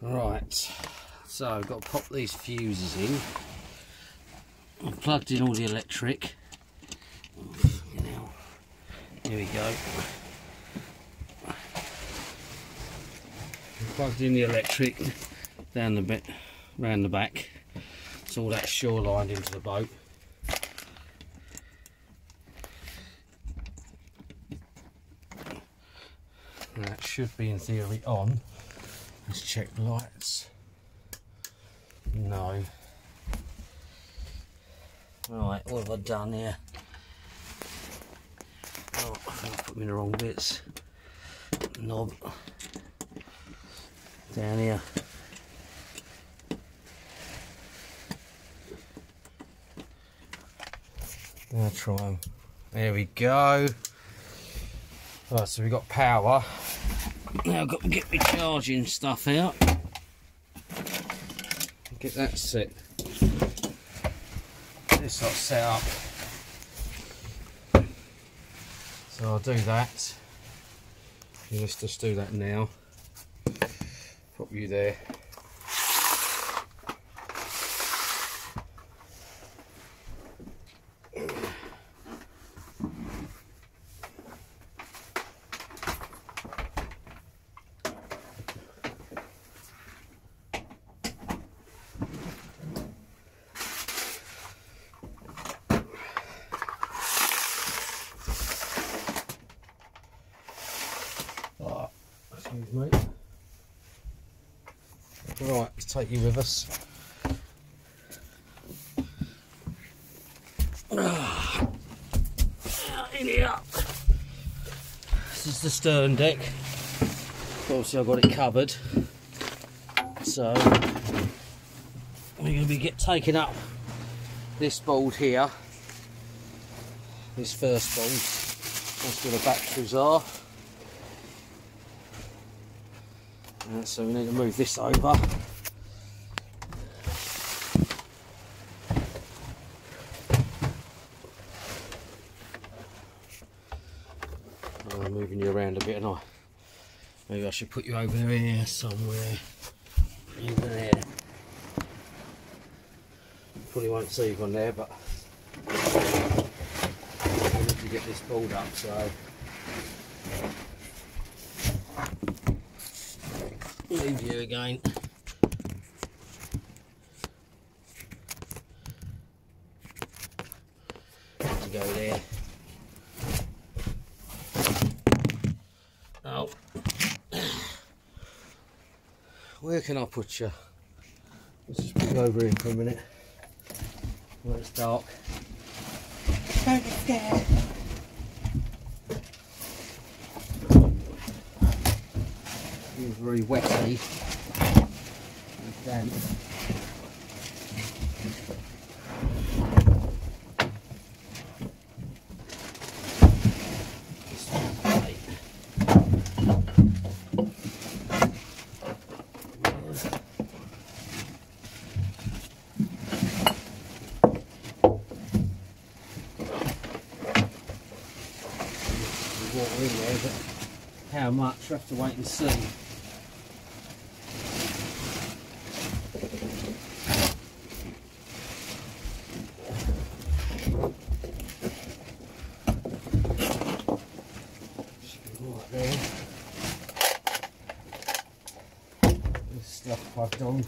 Right, so I've got to pop these fuses in. I've plugged in all the electric. Here we go. I've plugged in the electric down the bit, round the back. So all that's shorelined into the boat. And that should be in theory on. Let's check the lights. No. Right, what have I done here? Oh, I think I put them in the wrong bits. Knob. Down here. I'll try them. There we go. Right, so we've got power. Now I've got to get my charging stuff out. Get that set. This lot set up. So I'll do that. Let's just do that now. Put you there. Excuse me. Right, let's take you with us. In here. This is the stern deck. Obviously I've got it covered. So we're going to be taking up this board here. This first board. That's where the batteries are. So we need to move this over. I'm moving you around a bit, and maybe I should put you over here somewhere. Over there. Probably won't see you on there, but I need to get this board up. So. Leave you again. To go there. Oh, where can I put you? Let's just put you over here for a minute. Well, it's dark. Don't be scared. It's very wetty and damp. Water in there, but how much we have to wait and see. Stuff plugged on.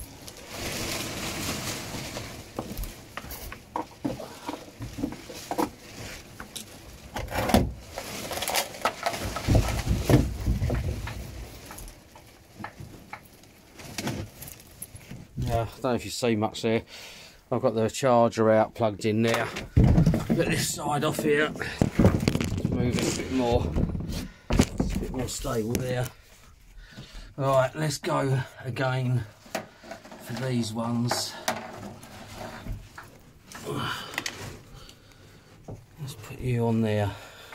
Yeah, I don't know if you see much there. I've got the charger out plugged in there. Get this side off here. Let's move it a bit more. It's a bit more stable there. Right, let's go again for these ones. Let's put you on there,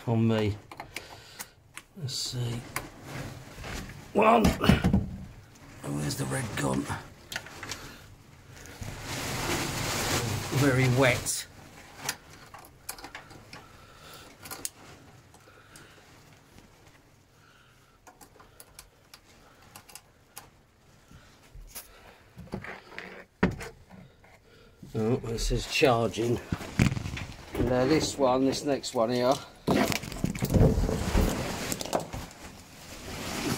on me. Let's see. One. Oh, where's the red gone? Very wet. Oh, it says charging. And this next one here is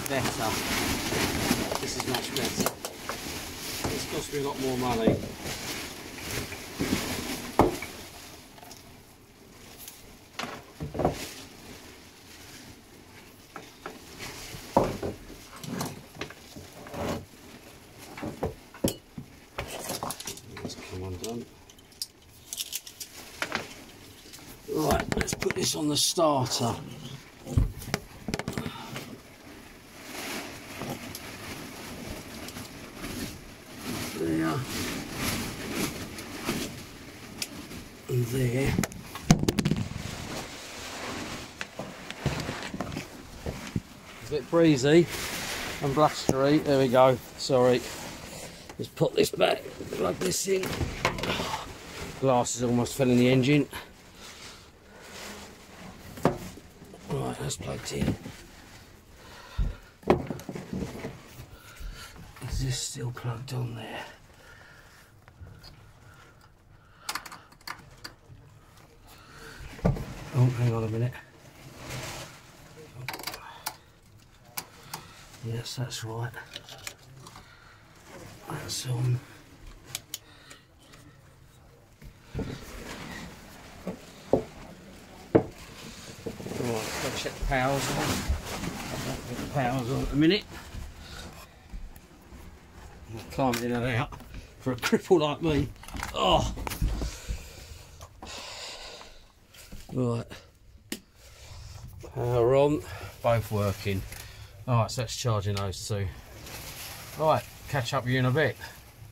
better. This is much better. It's cost me a lot more money. Right, let's put this on the starter. There. And there. It's a bit breezy and blustery. There we go. Sorry. Let's put this back, plug this in. Glass is almost fell in the engine. Right, that's plugged in. Is this still plugged on there? Oh, hang on a minute. Yes, that's right. That's on. Right, let's check the powers on. Get the powers on at a minute. I'm climbing in and out for a cripple like me. Oh! Right. Power on. Both working. Alright, so that's charging those two. Right, catch up with you in a bit.